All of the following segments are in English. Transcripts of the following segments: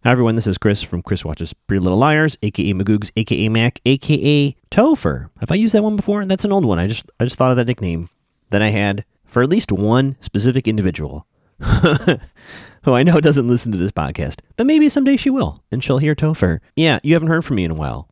Hi everyone, this is Chris from Chris Watches Pretty Little Liars, aka Magoogs, aka Mac, aka Topher. Have I used that one before? That's an old one. I just thought of that nickname that I had for at least one specific individual who I know doesn't listen to this podcast, but maybe someday she will, and she'll hear Topher. Yeah, you haven't heard from me in a while.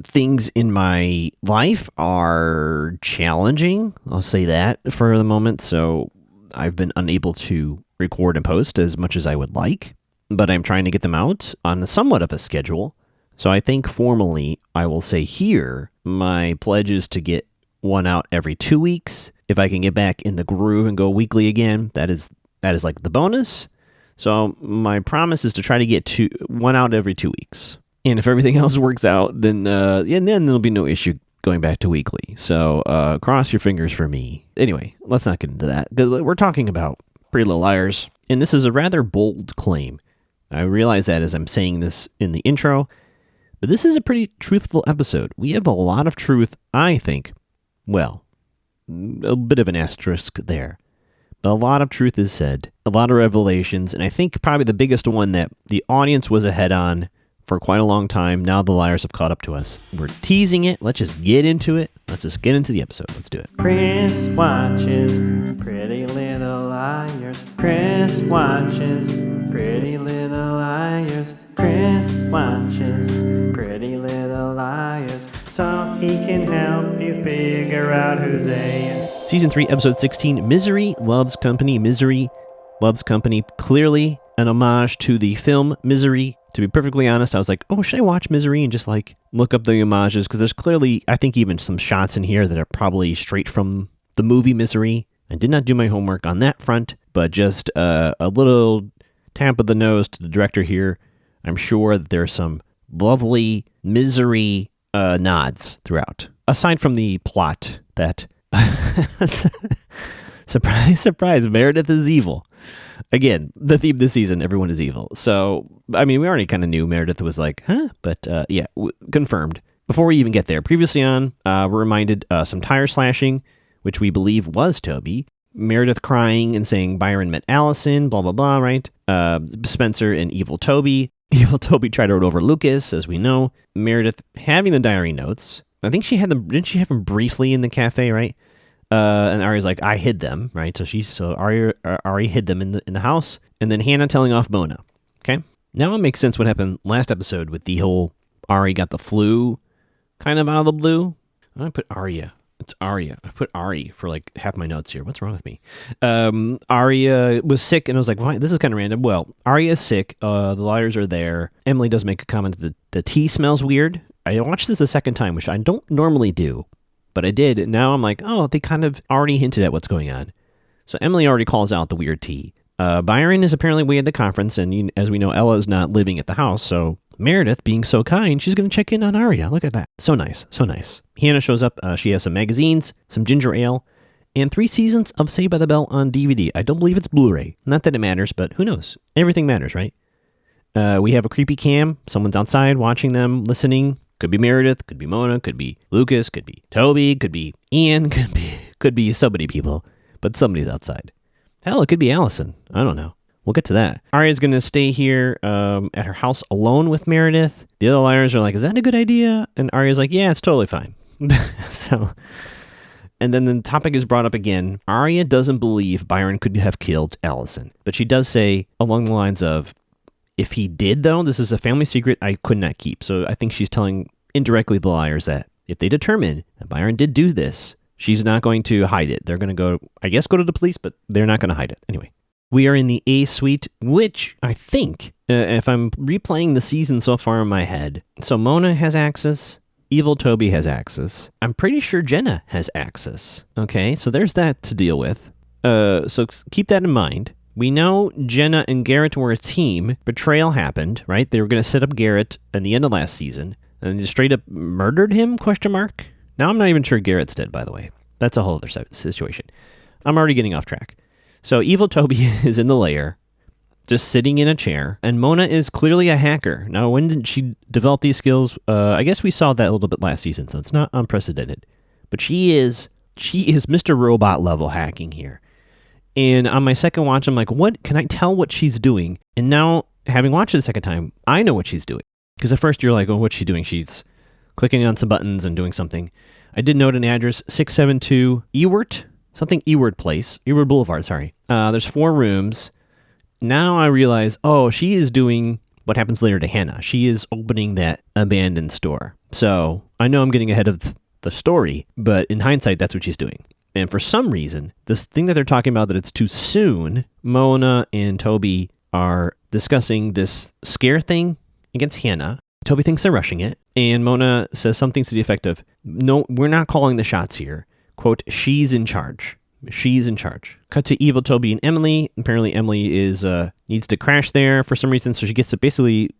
Things in my life are challenging, I'll say that for the moment, so I've been unable to record and post as much as I would like. But I'm trying to get them out on somewhat of a schedule. So I think formally, I will say here, my pledge is to get one out every 2 weeks. If I can get back in the groove and go weekly again, that is like the bonus. So my promise is to try to get one out every 2 weeks. And if everything else works out, then there'll be no issue going back to weekly. So cross your fingers for me. Anyway, let's not get into that. We're talking about Pretty Little Liars, and this is a rather bold claim. I realize that as I'm saying this in the intro, but this is a pretty truthful episode. We have a lot of truth, I think. Well, a bit of an asterisk there. But a lot of truth is said, a lot of revelations, and I think probably the biggest one that the audience was ahead on for quite a long time. Now the liars have caught up to us. We're teasing it. Let's just get into it. Let's just get into the episode. Let's do it. Chris watches Pretty Little Liars. Chris watches Pretty Little Liars. Chris watches Pretty Little Liars, so he can help you figure out who's A. Season 3, Episode 16, Misery Loves Company. Misery Loves Company. Clearly an homage to the film Misery. To be perfectly honest, I was like, oh, should I watch Misery and just look up the homages? Because there's clearly, I think, even some shots in here that are probably straight from the movie Misery. I did not do my homework on that front, but just a little tap of the nose to the director here. I'm sure that there's some lovely Misery nods throughout. Aside from the plot that, surprise, surprise, Meredith is evil. Again, the theme this season, everyone is evil. So, I mean, we already kind of knew Meredith was like, huh? But confirmed. Before we even get there, previously on, we're reminded some tire slashing, which we believe was Toby. Meredith crying and saying Byron met Allison, blah, blah, blah, right? Spencer and Evil Toby. Evil Toby tried to run over Lucas, as we know. Meredith having the diary notes. I think she had them, didn't she have them briefly in the cafe, right? And Ari's like, I hid them, right? So Ari hid them in the house, and then Hannah telling off Mona. Okay, now it makes sense what happened last episode with the whole Ari got the flu, kind of out of the blue. I put Arya. It's Arya. I put Ari for like half my notes here. What's wrong with me? Arya was sick, and I was like, why? This is kind of random. Well, Arya's sick. The liars are there. Emily does make a comment that the tea smells weird. I watched this a second time, which I don't normally do. But I did, and now I'm like, oh, they kind of already hinted at what's going on. So Emily already calls out the weird tea. Byron is apparently away at the conference, and as we know, Ella's not living at the house, so Meredith, being so kind, she's going to check in on Arya. Look at that. So nice, so nice. Hannah shows up. She has some magazines, some ginger ale, and 3 seasons of Saved by the Bell on DVD. I don't believe it's Blu-ray. Not that it matters, but who knows? Everything matters, right? We have a creepy cam. Someone's outside watching them, listening. Could be Meredith, could be Mona, could be Lucas, could be Toby, could be Ian, could be so many people, but somebody's outside. Hell, it could be Allison. I don't know. We'll get to that. Arya's going to stay here at her house alone with Meredith. The other liars are like, is that a good idea? And Arya's like, yeah, it's totally fine. And then the topic is brought up again. Arya doesn't believe Byron could have killed Allison, but she does say along the lines of, if he did, though, this is a family secret I could not keep. So I think she's telling indirectly the liars that if they determine that Byron did do this, she's not going to hide it. They're going to go to the police, but they're not going to hide it. Anyway, we are in the A suite, which I think, if I'm replaying the season so far in my head, so Mona has access, Evil Toby has access. I'm pretty sure Jenna has access. Okay, so there's that to deal with. So keep that in mind. We know Jenna and Garrett were a team. Betrayal happened, right? They were going to set up Garrett in the end of last season, and they straight up murdered him, ? Now, I'm not even sure Garrett's dead, by the way. That's a whole other situation. I'm already getting off track. So Evil Toby is in the lair, just sitting in a chair, and Mona is clearly a hacker. Now, when did she develop these skills? I guess we saw that a little bit last season, so it's not unprecedented. But she is Mr. Robot level hacking here. And on my second watch, I'm like, what? Can I tell what she's doing? And now, having watched it the second time, I know what she's doing. Because at first you're like, oh, what's she doing? She's clicking on some buttons and doing something. I did note an address, 672 Ewart, something Ewart Place, Ewart Boulevard, sorry. There's 4 rooms. Now I realize, oh, she is doing what happens later to Hannah. She is opening that abandoned store. So I know I'm getting ahead of the story, but in hindsight, that's what she's doing. And for some reason, this thing that they're talking about that it's too soon, Mona and Toby are discussing this scare thing against Hannah. Toby thinks they're rushing it, and Mona says something to the effect of, no, we're not calling the shots here. Quote, she's in charge. She's in charge. Cut to evil Toby and Emily. Apparently Emily is needs to crash there for some reason, so she gets it basically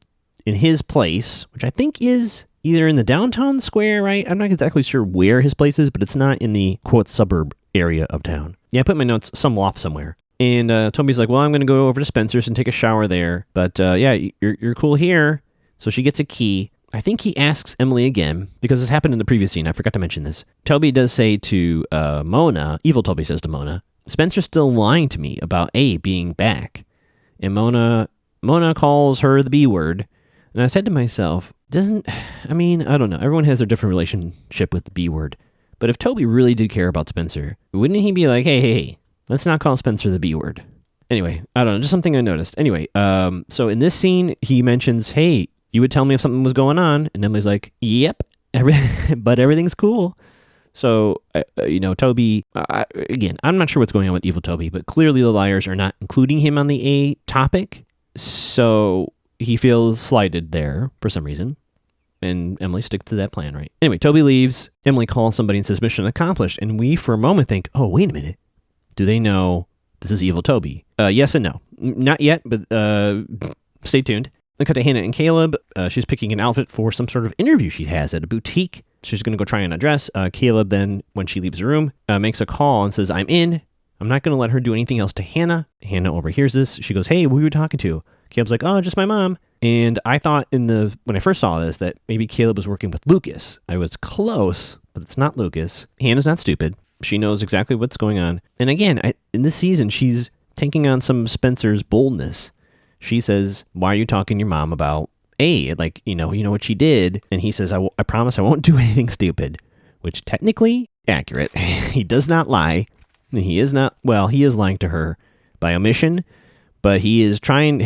in his place, which I think is either in the downtown square, right? I'm not exactly sure where his place is, but it's not in the, quote, suburb area of town. Yeah, I put in my notes, some loft somewhere. And Toby's like, well, I'm going to go over to Spencer's and take a shower there. But yeah, you're cool here. So she gets a key. I think he asks Emily again, because this happened in the previous scene. I forgot to mention this. Toby does say to Mona, evil Toby says to Mona, Spencer's still lying to me about A being back. And Mona calls her the B word. And I said to myself, I don't know. Everyone has their different relationship with the B word. But if Toby really did care about Spencer, wouldn't he be like, hey, let's not call Spencer the B word? Anyway, I don't know. Just something I noticed. Anyway, so in this scene, he mentions, hey, you would tell me if something was going on. And Emily's like, yep, but everything's cool. So, Toby, again, I'm not sure what's going on with evil Toby, but clearly the liars are not including him on the A topic. So he feels slighted there for some reason. And Emily sticks to that plan, right? Anyway, Toby leaves. Emily calls somebody and says, mission accomplished. And we, for a moment, think, oh, wait a minute. Do they know this is evil Toby? Yes and no. Not yet, but stay tuned. Then cut to Hannah and Caleb. She's picking an outfit for some sort of interview she has at a boutique. She's going to go try on a dress. Caleb then, when she leaves the room, makes a call and says, I'm in. I'm not going to let her do anything else to Hannah. Hannah overhears this. She goes, hey, who are you talking to? Caleb's like, oh, just my mom. And I thought when I first saw this that maybe Caleb was working with Lucas. I was close, but it's not Lucas. Hannah's not stupid. She knows exactly what's going on. And again, in this season, she's taking on some Spencer's boldness. She says, why are you talking to your mom about A? Like, you know what she did. And he says, I promise I won't do anything stupid, which technically accurate. He does not lie. He is lying to her by omission, but he is trying,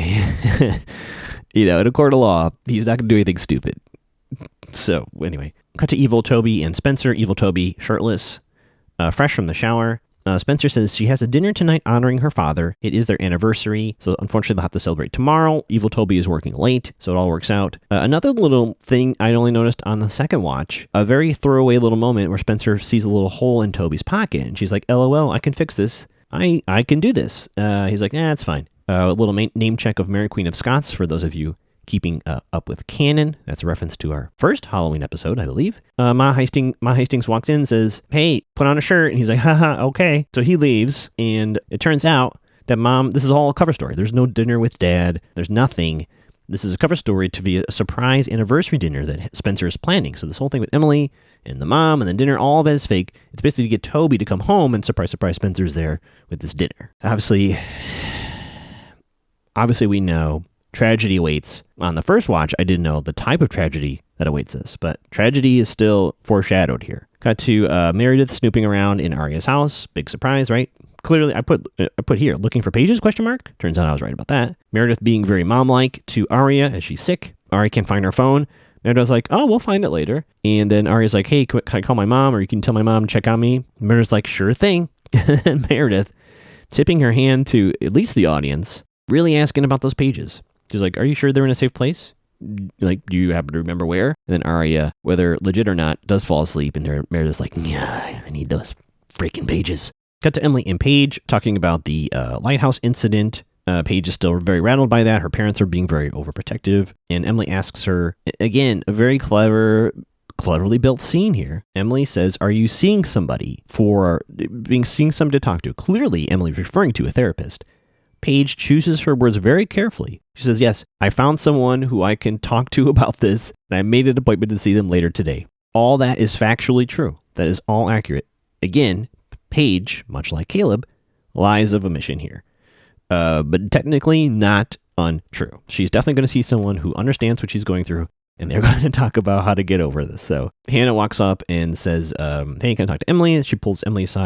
in a court of law, he's not going to do anything stupid. So anyway, cut to evil Toby and Spencer. Evil Toby, shirtless, fresh from the shower. Spencer says she has a dinner tonight honoring her father. It is their anniversary, so unfortunately they'll have to celebrate tomorrow. Evil Toby is working late, so it all works out. Another little thing I only noticed on the second watch, a very throwaway little moment where Spencer sees a little hole in Toby's pocket, and she's like, LOL, I can fix this. I can do this. He's like, it's fine. A little name check of Mary Queen of Scots for those of you keeping up with canon. That's a reference to our first Halloween episode, I believe. Ma Hastings walks in and says, hey, put on a shirt. And he's like, haha, okay. So he leaves, and it turns out that Mom, this is all a cover story. There's no dinner with Dad. There's nothing. This is a cover story to be a surprise anniversary dinner that Spencer is planning. So this whole thing with Emily and the mom and the dinner, all of it is fake. It's basically to get Toby to come home, and surprise, surprise, Spencer's there with this dinner. Obviously we know tragedy awaits. On the first watch, I didn't know the type of tragedy that awaits us, but tragedy is still foreshadowed here. Cut to Meredith snooping around in Arya's house. Big surprise, right? Clearly, I put here, looking for pages, question mark? Turns out I was right about that. Meredith being very mom-like to Arya as she's sick. Arya can't find her phone. Meredith's like, oh, we'll find it later. And then Arya's like, hey, can I call my mom, or you can tell my mom to check on me? Meredith's like, sure thing. And Meredith, tipping her hand to at least the audience, really asking about those pages. She's like, are you sure they're in a safe place? Like, do you happen to remember where? And then Arya, whether legit or not, does fall asleep, and Meredith's like, yeah, I need those freaking pages. Cut to Emily and Paige talking about the lighthouse incident. Paige is still very rattled by that. Her parents are being very overprotective. And Emily asks her, again, a very cleverly built scene here. Emily says, are you seeing somebody seeing somebody to talk to? Clearly, Emily's referring to a therapist. Paige chooses her words very carefully. She says, yes, I found someone who I can talk to about this, and I made an appointment to see them later today. All that is factually true. That is all accurate. Again, Paige, much like Caleb, lies of omission here. But technically not untrue. She's definitely going to see someone who understands what she's going through, and they're going to talk about how to get over this. So Hannah walks up and says, hey, can I talk to Emily? And she pulls Emily's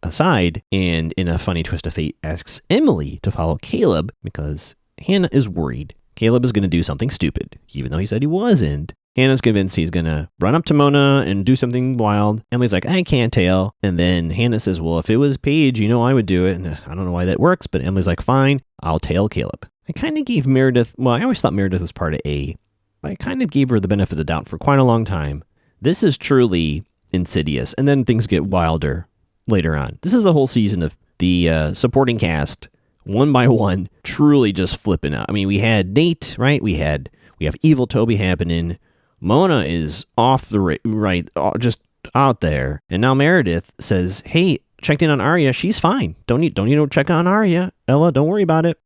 aside and, in a funny twist of fate, asks Emily to follow Caleb because Hannah is worried Caleb is going to do something stupid, even though he said he wasn't. Hannah's convinced he's going to run up to Mona and do something wild. Emily's like, I can't tell. And then Hannah says, well, if it was Paige, I would do it. And I don't know why that works, but Emily's like, fine, I'll tail Caleb. I kind of gave Meredith, I always thought Meredith was part of A, but I kind of gave her the benefit of the doubt for quite a long time. This is truly insidious. And then things get wilder later on. This is the whole season of the supporting cast, one by one, truly just flipping out. I mean, we had Nate, right? We have Evil Toby happening. Mona is off the right, just out there. And now Meredith says, hey, checked in on Arya. She's fine. Don't need to check on Arya. Ella, don't worry about it.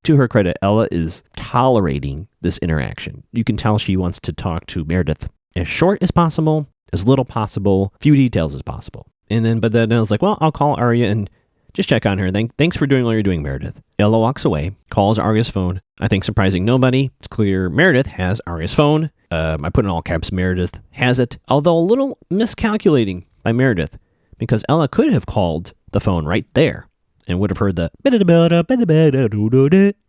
To her credit, Ella is tolerating this interaction. You can tell she wants to talk to Meredith as short as possible, as little possible, few details as possible. But then Ella's like, well, I'll call Arya and just check on her. Thanks for doing all you're doing, Meredith. Ella walks away, calls Arya's phone. I think surprising nobody. It's clear Meredith has Arya's phone. I put in all caps, Meredith has it. Although a little miscalculating by Meredith, because Ella could have called the phone right there and would have heard the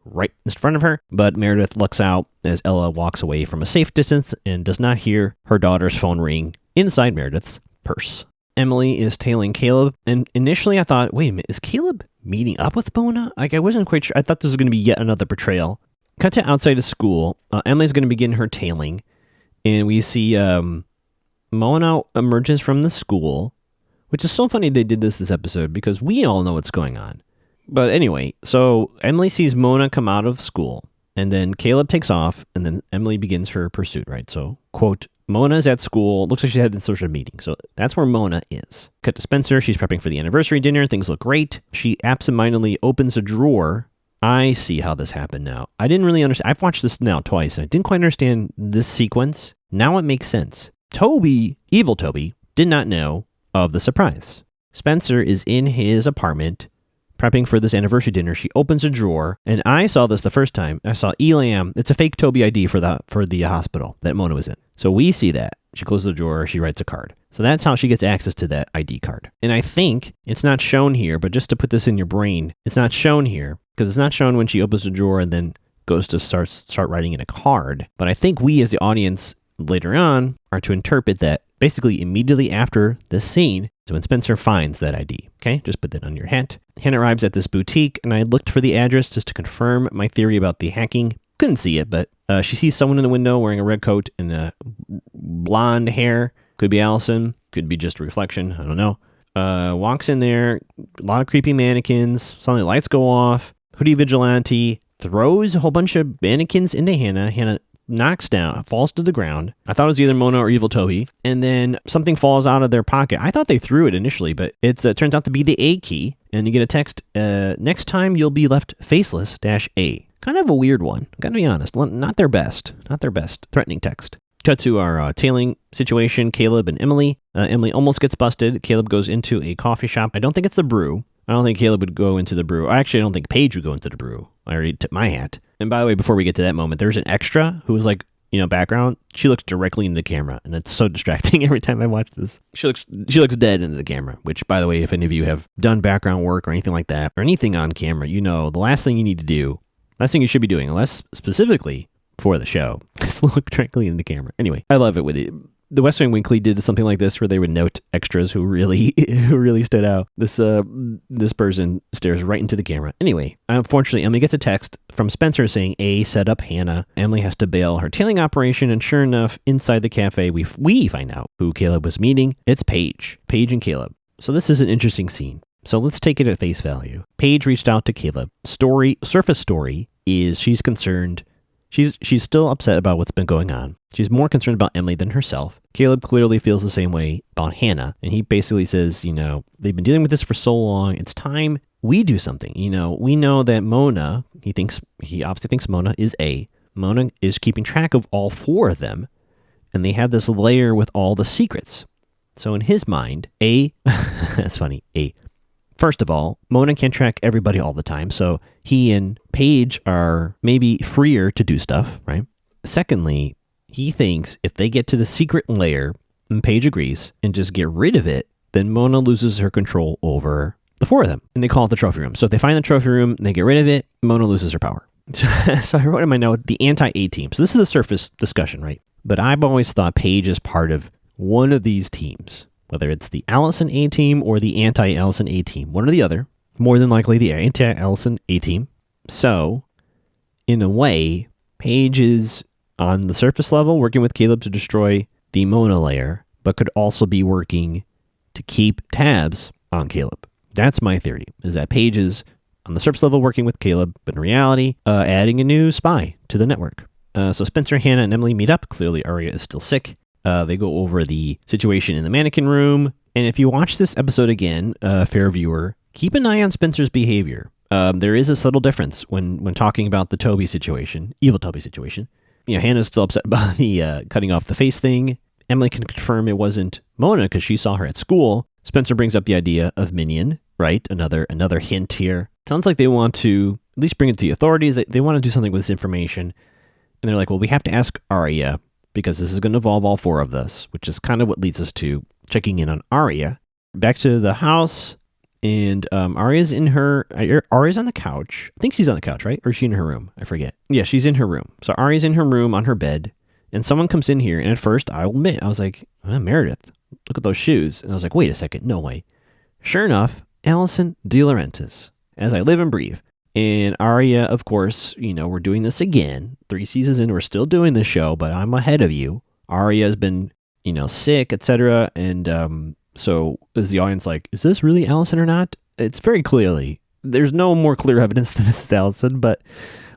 right in front of her. But Meredith looks out as Ella walks away from a safe distance and does not hear her daughter's phone ring inside Meredith's purse. Emily is tailing Caleb, and initially I thought, wait a minute, is Caleb meeting up with Mona? I wasn't quite sure. I thought this was going to be yet another betrayal. Cut to outside of school. Emily's going to begin her tailing, and we see Mona emerges from the school, which is so funny they did this episode because we all know what's going on. But anyway, so Emily sees Mona come out of school, and then Caleb takes off, and then Emily begins her pursuit, right? So, quote, Mona's at school. Looks like she had a social meeting. So that's where Mona is. Cut to Spencer. She's prepping for the anniversary dinner. Things look great. She absentmindedly opens a drawer. I see how this happened now. I didn't really understand. I've watched this now twice, and I didn't quite understand this sequence. Now it makes sense. Evil Toby, did not know of the surprise. Spencer is in his apartment prepping for this anniversary dinner. She opens a drawer, and I saw this the first time. I saw Elam. It's a fake Toby ID for the hospital that Mona was in. So we see that. She closes the drawer. She writes a card. So that's how she gets access to that ID card. And I think it's not shown here, but just to put this in your brain, it's not shown here because it's not shown when she opens the drawer and then goes to start writing in a card. But I think we as the audience later on are to interpret that basically immediately after this scene is when Spencer finds that ID. Okay, just put that on your hat. Hannah arrives at this boutique, and I looked for the address just to confirm my theory about the hacking. Couldn't see it, but she sees someone in the window wearing a red coat and blonde hair. Could be Allison, could be just a reflection, I don't know. Walks in there, a lot of creepy mannequins, suddenly lights go off, hoodie vigilante, throws a whole bunch of mannequins into Hannah. Hannah knocks down, falls to the ground. I thought it was either Mona or Evil Toby. And then something falls out of their pocket. I thought they threw it initially, but it turns out to be the A key. And you get a text, next time you'll be left faceless -A. Kind of a weird one. Gotta be honest. Not their best threatening text. Cut to our tailing situation, Caleb and Emily. Emily almost gets busted. Caleb goes into a coffee shop. I don't think it's the Brew. I don't think Caleb would go into the Brew. Actually, I don't think Paige would go into the Brew. I already tipped my hat. And by the way, before we get to that moment, there's an extra who was like, background. She looks directly into the camera, and it's so distracting every time I watch this. She looks dead into the camera, which, by the way, if any of you have done background work or anything like that, or anything on camera, the last thing you need to do, last thing you should be doing, unless specifically for the show, is look directly into the camera. Anyway, I love it with it. The West Wing Weekly did something like this where they would note extras who really stood out. This person stares right into the camera. Anyway, unfortunately, Emily gets a text from Spencer saying A set up Hannah. Emily has to bail her tailing operation, and sure enough, inside the cafe, we find out who Caleb was meeting. It's Paige and Caleb. So this is an interesting scene. So let's take it at face value. Paige reached out to Caleb. Surface story is she's concerned. She's still upset about what's been going on. She's more concerned about Emily than herself. Caleb clearly feels the same way about Hannah. And he basically says, they've been dealing with this for so long. It's time we do something. We know that Mona, he obviously thinks Mona is A. Mona is keeping track of all four of them. And they have this layer with all the secrets. So in his mind, A, that's funny, A. First of all, Mona can't track everybody all the time, so he and Paige are maybe freer to do stuff, right? Secondly, he thinks if they get to the secret lair, and Paige agrees, and just get rid of it, then Mona loses her control over the four of them, and they call it the trophy room. So if they find the trophy room and they get rid of it, Mona loses her power. So I wrote in my note, the anti-A team. So this is a surface discussion, right? But I've always thought Paige is part of one of these teams, whether it's the Allison A team or the anti-Allison A team, one or the other, more than likely the anti-Allison A team. So, in a way, Paige is on the surface level working with Caleb to destroy the Mona layer, but could also be working to keep tabs on Caleb. That's my theory, is that Paige is on the surface level working with Caleb, but in reality, adding a new spy to the network. So Spencer, Hannah, and Emily meet up. Clearly, Arya is still sick. They go over the situation in the mannequin room. And if you watch this episode again, fair viewer, keep an eye on Spencer's behavior. There is a subtle difference when talking about the Toby situation, evil Toby situation. You know, Hannah's still upset about the cutting off the face thing. Emily can confirm it wasn't Mona because she saw her at school. Spencer brings up the idea of Minion, right? Another hint here. Sounds like they want to at least bring it to the authorities. They want to do something with this information. And they're like, well, we have to ask Arya because this is going to involve all four of us, which is kind of what leads us to checking in on Arya. Back to the house, and Arya's on the couch. I think she's on the couch, right? Or is she in her room? I forget. Yeah, she's in her room. So Arya's in her room on her bed, and someone comes in here, and at first, I will admit, I was like, Meredith, look at those shoes. And I was like, wait a second, no way. Sure enough, Allison De Laurentiis, as I live and breathe. And Arya, of course, you know, we're doing this again. 3 seasons in, we're still doing this show, but I'm ahead of you. Arya has been, you know, sick, etc. And so is the audience like, is this really Allison or not? It's very clearly. There's no more clear evidence that this is Allison, but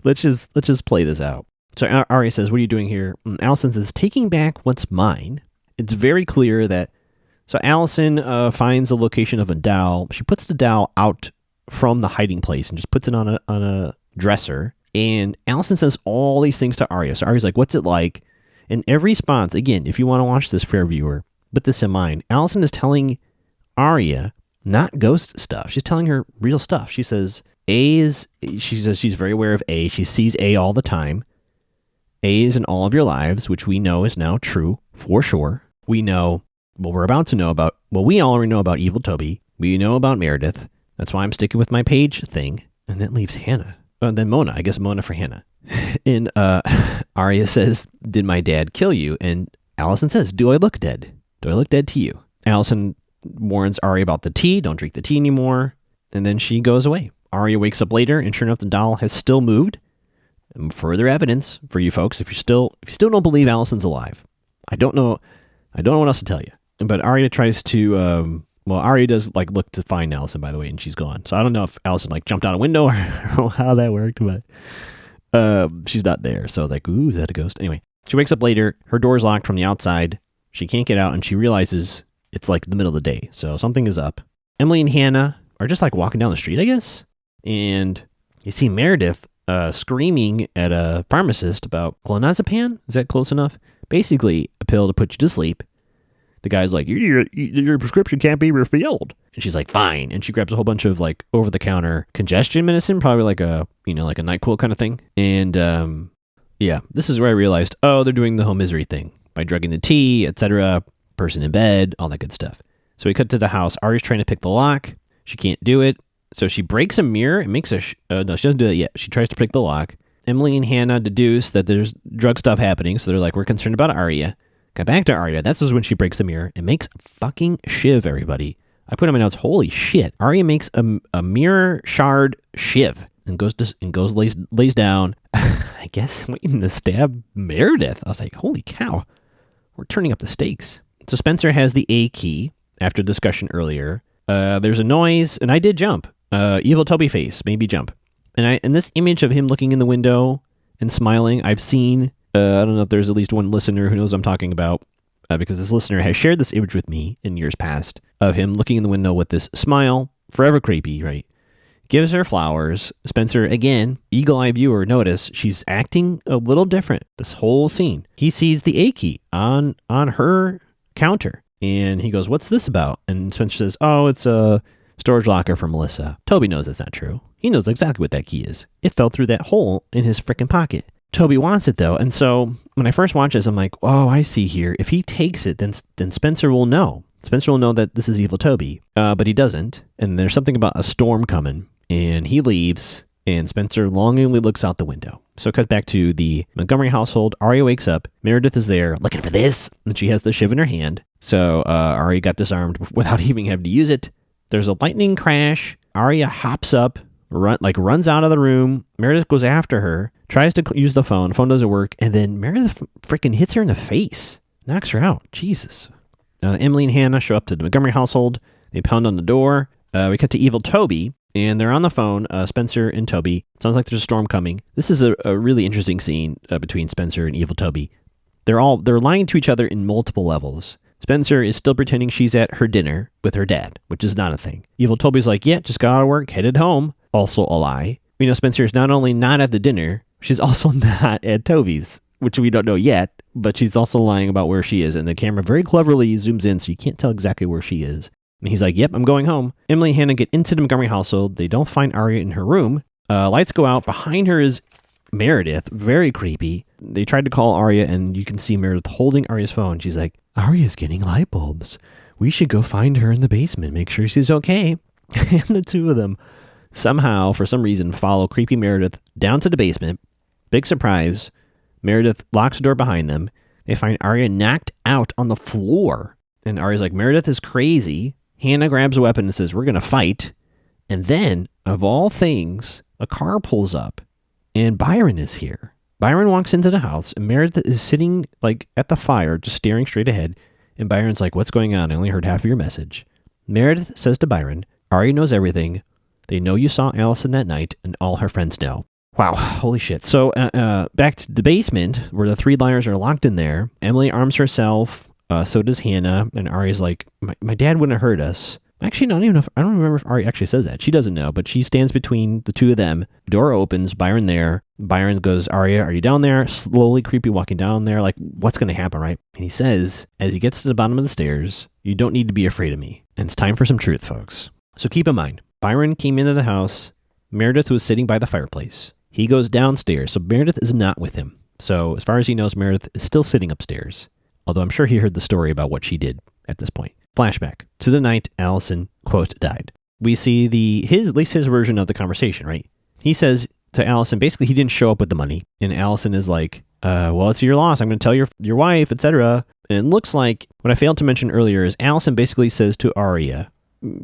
let's just play this out. So Arya says, what are you doing here? And Allison says, taking back what's mine. It's very clear that, so Allison finds the location of a dowel. She puts the dowel out from the hiding place and just puts it on a dresser. And Allison says all these things to Arya. So Arya's like, what's it like? And every response, again, if you want to watch this, fair viewer, put this in mind. Allison is telling Arya not ghost stuff. She's telling her real stuff. She says she says she's very aware of A. She sees A all the time. A is in all of your lives, which we know is now true for sure. We know what we're about to know about, well, we already know about Evil Toby. We know about Meredith. That's why I'm sticking with my Paige thing. And that leaves Hannah. Then Mona. I guess Mona for Hannah. And Arya says, did my dad kill you? And Allison says, do I look dead? Do I look dead to you? Allison warns Arya about the tea. Don't drink the tea anymore. And then she goes away. Arya wakes up later, and sure enough, the doll has still moved. And further evidence for you folks, if you still don't believe Allison's alive. I don't know what else to tell you. But Arya tries to... Arya does look to find Allison, by the way, and she's gone. So I don't know if Allison jumped out a window or how that worked, but she's not there. So ooh, is that a ghost? Anyway, she wakes up later. Her door's locked from the outside. She can't get out, and she realizes it's the middle of the day. So something is up. Emily and Hannah are just walking down the street, I guess. And you see Meredith screaming at a pharmacist about clonazepam. Is that close enough? Basically, a pill to put you to sleep. The guy's like, your prescription can't be refilled. And she's like, fine. And she grabs a whole bunch of over-the-counter congestion medicine, probably like a NyQuil kind of thing. And this is where I realized, they're doing the whole misery thing by drugging the tea, etc. Person in bed, all that good stuff. So we cut to the house. Arya's trying to pick the lock. She can't do it. So she breaks a mirror and makes no, she doesn't do that yet. She tries to pick the lock. Emily and Hannah deduce that there's drug stuff happening. So they're like, we're concerned about Arya. Got back to Arya. That's just when she breaks the mirror and makes fucking shiv, everybody. I put in my notes, holy shit. Arya makes a mirror shard shiv and lays down, I guess, waiting to stab Meredith. I was like, holy cow. We're turning up the stakes. So Spencer has the A key after discussion earlier. There's a noise, and I did jump. Evil Toby face made me jump. And this image of him looking in the window and smiling, I've seen... I don't know if there's at least one listener who knows what I'm talking about, because this listener has shared this image with me in years past of him looking in the window with this smile, forever creepy, right? Gives her flowers. Spencer, again, eagle-eye viewer, notice she's acting a little different this whole scene. He sees the A key on her counter, and he goes, what's this about? And Spencer says, it's storage locker for Melissa. Toby knows that's not true. He knows exactly what that key is. It fell through that hole in his freaking pocket. Toby wants it though, and so when I first watched this, I'm like, oh, I see here. If he takes it, then Spencer will know. Spencer will know that this is evil Toby, but he doesn't. And there's something about a storm coming, and he leaves, and Spencer longingly looks out the window. So cut back to the Montgomery household. Arya wakes up. Meredith is there looking for this, and she has the shiv in her hand. So Arya got disarmed without even having to use it. There's a lightning crash. Arya hops up, runs out of the room. Meredith goes after her, tries to use the phone. Phone doesn't work, and then Meredith freaking hits her in the face, knocks her out. Jesus. Emily and Hannah show up to the Montgomery household. They pound on the door. We cut to evil Toby, and they're on the phone, Spencer and Toby. Sounds like there's a storm coming. This is a really interesting scene between Spencer and evil Toby. They're lying to each other in multiple levels. Spencer is still pretending she's at her dinner with her dad, which is not a thing. Evil Toby's like, yeah, just got out of work, headed home. Also a lie. We know Spencer is not only not at the dinner, she's also not at Toby's, which we don't know yet, but she's also lying about where she is. And the camera very cleverly zooms in so you can't tell exactly where she is. And he's like, yep, I'm going home. Emily and Hannah get into the Montgomery household. They don't find Arya in her room. Lights go out. Behind her is Meredith. Very creepy. They tried to call Arya, and you can see Meredith holding Arya's phone. She's like, Arya's getting light bulbs. We should go find her in the basement, make sure she's okay. And the two of them somehow, for some reason, follow creepy Meredith down to the basement. Big surprise. Meredith locks the door behind them. They find Arya knocked out on the floor. And Arya's like, Meredith is crazy. Hannah grabs a weapon and says, we're going to fight. And then, of all things, a car pulls up. And Byron is here. Byron walks into the house, and Meredith is sitting at the fire, just staring straight ahead. And Byron's like, what's going on? I only heard half of your message. Meredith says to Byron, Arya knows everything. They know you saw Allison that night, and all her friends know. Wow, holy shit. So back to the basement, where the three liars are locked in there. Emily arms herself, so does Hannah, and Arya's like, my dad wouldn't have hurt us. Actually, I don't remember if Arya actually says that. She doesn't know, but she stands between the two of them. Door opens, Byron there. Byron goes, Arya, are you down there? Slowly, creepy, walking down there, like, what's going to happen, right? And he says, as he gets to the bottom of the stairs, you don't need to be afraid of me. And it's time for some truth, folks. So keep in mind, Byron came into the house. Meredith was sitting by the fireplace. He goes downstairs, so Meredith is not with him. So as far as he knows, Meredith is still sitting upstairs. Although I'm sure he heard the story about what she did at this point. Flashback to the night Allison, quote, died. We see at least his version of the conversation, right? He says to Allison, basically, he didn't show up with the money. And Allison is like, well, it's your loss. I'm going to tell your wife, etc. And it looks like what I failed to mention earlier is Allison basically says to Arya,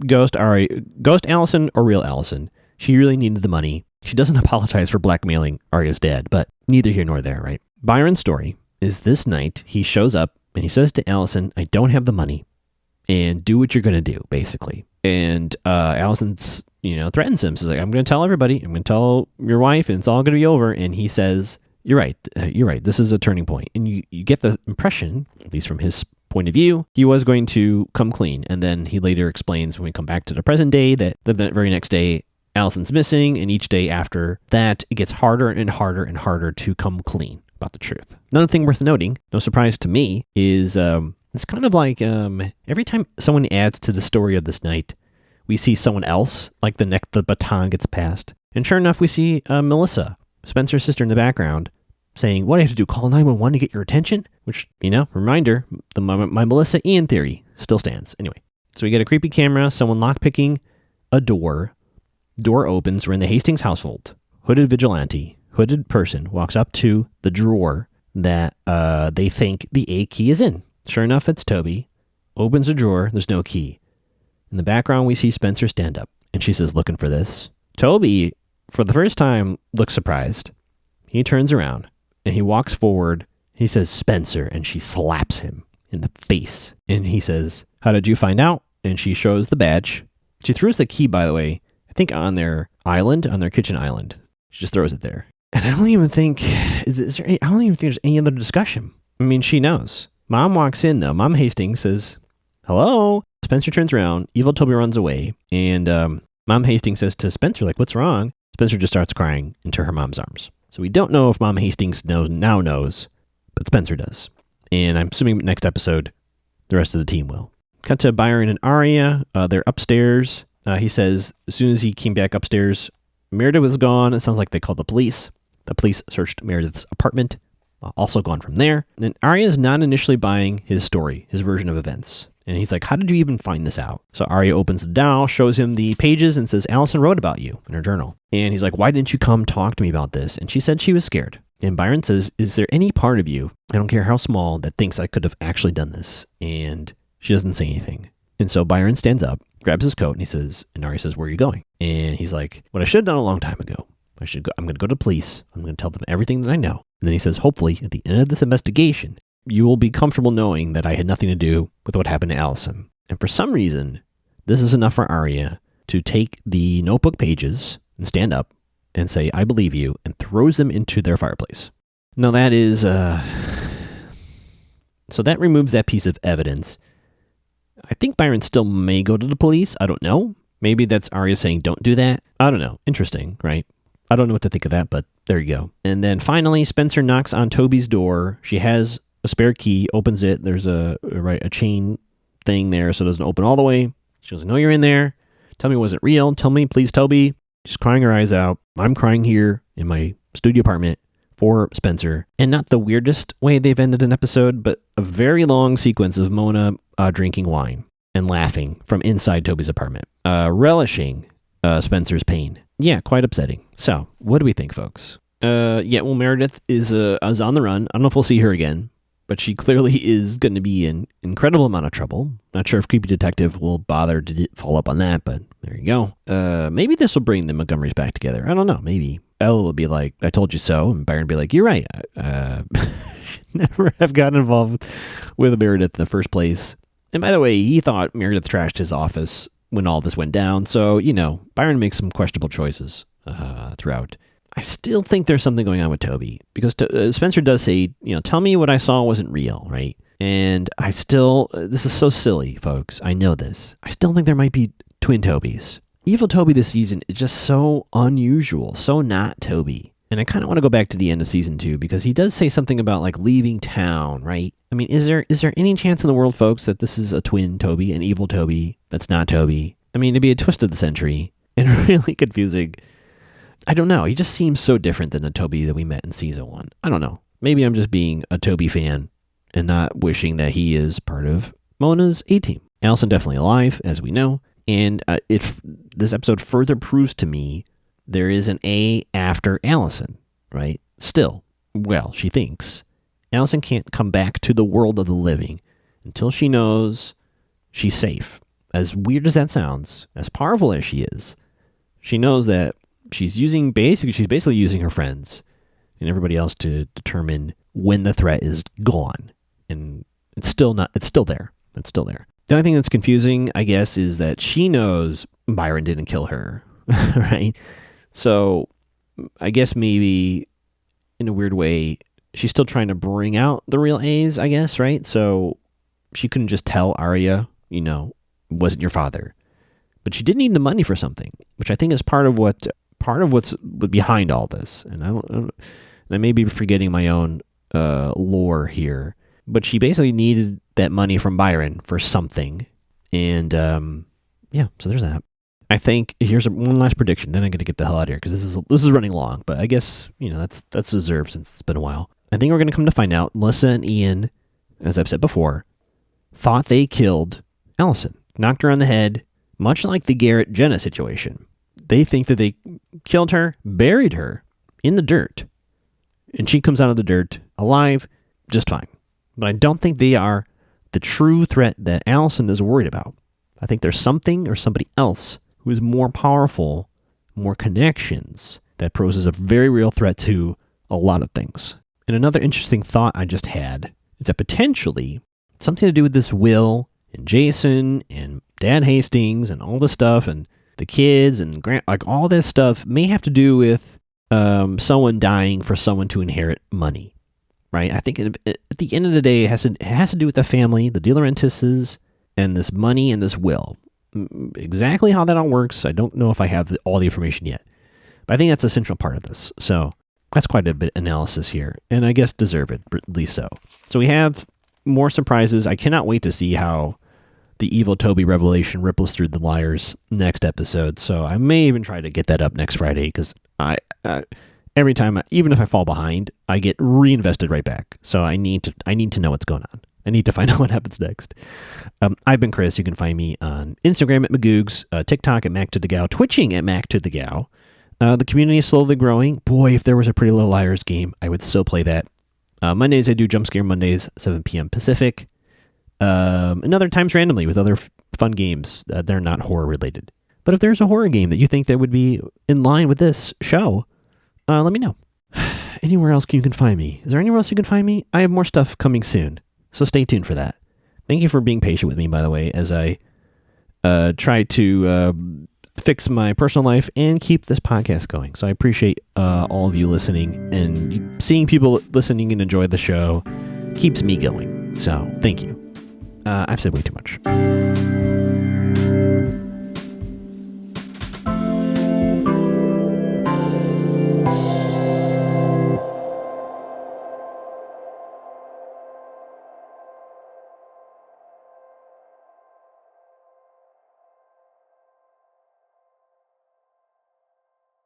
ghost Allison or real Allison, she really needed the money. She doesn't apologize for blackmailing Arya's dad, but neither here nor there, right? Byron's story is this night he shows up and he says to Allison, I don't have the money. And do what you're going to do, basically. And Allison's, threatens him. She's like, I'm going to tell everybody. I'm going to tell your wife, and it's all going to be over. And he says, you're right. This is a turning point. And you get the impression, at least from his point of view, he was going to come clean. And then he later explains when we come back to the present day that the very next day, Allison's missing. And each day after that, it gets harder and harder and harder to come clean about the truth. Another thing worth noting, no surprise to me, is... it's kind of like every time someone adds to the story of this night, we see someone else, like the baton gets passed. And sure enough, we see Melissa, Spencer's sister in the background, saying, what do I have to do, call 911 to get your attention? Which, reminder, my Melissa Ian theory still stands. Anyway, so we get a creepy camera, someone lockpicking a door. Door opens, we're in the Hastings household. Hooded person walks up to the drawer that they think the A key is in. Sure enough, it's Toby. Opens a drawer. There's no key. In the background, we see Spencer stand up. And she says, looking for this. Toby, for the first time, looks surprised. He turns around and he walks forward. He says, Spencer. And she slaps him in the face. And he says, how did you find out? And she shows the badge. She throws the key, by the way, I think on their kitchen island. She just throws it there. And I don't even think there's any other discussion. I mean, she knows. Mom walks in, though. Mom Hastings says, hello. Spencer turns around. Evil Toby runs away. And Mom Hastings says to Spencer, what's wrong? Spencer just starts crying into her mom's arms. So we don't know if Mom Hastings knows, but Spencer does. And I'm assuming next episode, the rest of the team will. Cut to Byron and Arya. They're upstairs. He says as soon as he came back upstairs, Meredith was gone. It sounds like they called the police. The police searched Meredith's apartment, also gone from there. And Arya is not initially buying his story, his version of events. And he's like, how did you even find this out? So Arya opens the doll, shows him the pages, and says, Allison wrote about you in her journal. And he's like, why didn't you come talk to me about this? And she said she was scared. And Byron says, is there any part of you, I don't care how small, that thinks I could have actually done this? And she doesn't say anything. And so Byron stands up, grabs his coat, and he says, and Arya says, where are you going? And he's like, what I should have done a long time ago. I'm going to go to police. I'm going to tell them everything that I know. And then he says, hopefully, at the end of this investigation, you will be comfortable knowing that I had nothing to do with what happened to Allison. And for some reason, this is enough for Arya to take the notebook pages and stand up and say, I believe you, and throws them into their fireplace. Now that is, so that removes that piece of evidence. I think Byron still may go to the police. I don't know. Maybe that's Arya saying, don't do that. I don't know. Interesting, right? I don't know what to think of that, but there you go. And then finally, Spencer knocks on Toby's door. She has a spare key, opens it. There's a chain thing there, so it doesn't open all the way. She goes, I know you're in there. Tell me, was it real? Tell me, please, Toby. She's crying her eyes out. I'm crying here in my studio apartment for Spencer. And not the weirdest way they've ended an episode, but a very long sequence of Mona drinking wine and laughing from inside Toby's apartment, relishing Spencer's pain. Yeah, quite upsetting. So, what do we think, folks? Meredith is on the run. I don't know if we'll see her again, but she clearly is going to be in incredible amount of trouble. Not sure if Creepy Detective will bother to follow up on that, but there you go. Maybe this will bring the Montgomerys back together. I don't know. Maybe Elle will be like, I told you so, and Byron will be like, you're right. Never have gotten involved with Meredith in the first place. And by the way, he thought Meredith trashed his office when all this went down. So, Byron makes some questionable choices throughout. I still think there's something going on with Toby because Spencer does say, tell me what I saw wasn't real, right? And this is so silly, folks. I know this. I still think there might be twin Tobys. Evil Toby this season is just so unusual, so not Toby. And I kind of want to go back to the end of season 2 because he does say something about like leaving town, right? I mean, is there any chance in the world, folks, that this is a twin Toby, an evil Toby that's not Toby? I mean, it'd be a twist of the century and really confusing. I don't know. He just seems so different than the Toby that we met in season 1. I don't know. Maybe I'm just being a Toby fan and not wishing that he is part of Mona's A-team. Allison definitely alive, as we know. And if this episode further proves to me there is an A after Allison, right? Still, well, she thinks Allison can't come back to the world of the living until she knows she's safe. As weird as that sounds, as powerful as she is, she knows that she's basically using her friends and everybody else to determine when the threat is gone. And it's still there. It's still there. The only thing that's confusing, I guess, is that she knows Byron didn't kill her, right? So I guess maybe in a weird way, she's still trying to bring out the real A's, I guess, right? So she couldn't just tell Arya, it wasn't your father. But she did need the money for something, which I think is part of what's behind all this. And I may be forgetting my own lore here, but she basically needed that money from Byron for something. And so there's that. I think here's one last prediction. Then I'm going to get the hell out of here because this is running long. But I guess that's deserved since it's been a while. I think we're going to come to find out Melissa and Ian, as I've said before, thought they killed Allison, knocked her on the head, much like the Garrett Jenna situation. They think that they killed her, buried her in the dirt, and she comes out of the dirt alive, just fine. But I don't think they are the true threat that Allison is worried about. I think there's something or somebody else who is more powerful, more connections, that poses a very real threat to a lot of things. And another interesting thought I just had is that potentially something to do with this Will and Jason and Dad Hastings and all this stuff and the kids and Grant, like all this stuff may have to do with someone dying for someone to inherit money, right? I think at the end of the day, it has to do with the family, the De Laurentises, and this money and this will. Exactly how that all works, I don't know if I have all the information yet. But I think that's a central part of this. So that's quite a bit of analysis here, and I guess deservedly so. So we have more surprises. I cannot wait to see how the evil Toby revelation ripples through the liars next episode. So I may even try to get that up next Friday because every time, even if I fall behind, I get reinvested right back. So I need to know what's going on. I need to find out what happens next. I've been Chris. You can find me on Instagram at Magoogs, TikTok at Mac to the Gal, Twitching at Mac to the Gal. The community is slowly growing. Boy, if there was a Pretty Little Liars game, I would still play that. Mondays, I do Jump Scare Mondays, 7 p.m. Pacific. And other times randomly with other fun games. They're not horror related. But if there's a horror game that you think that would be in line with this show, let me know. Anywhere else you can find me? Is there anywhere else you can find me? I have more stuff coming soon, so stay tuned for that. Thank you for being patient with me, by the way, as I try to fix my personal life and keep this podcast going. So I appreciate all of you listening, and seeing people listening and enjoy the show keeps me going. So thank you. I've said way too much.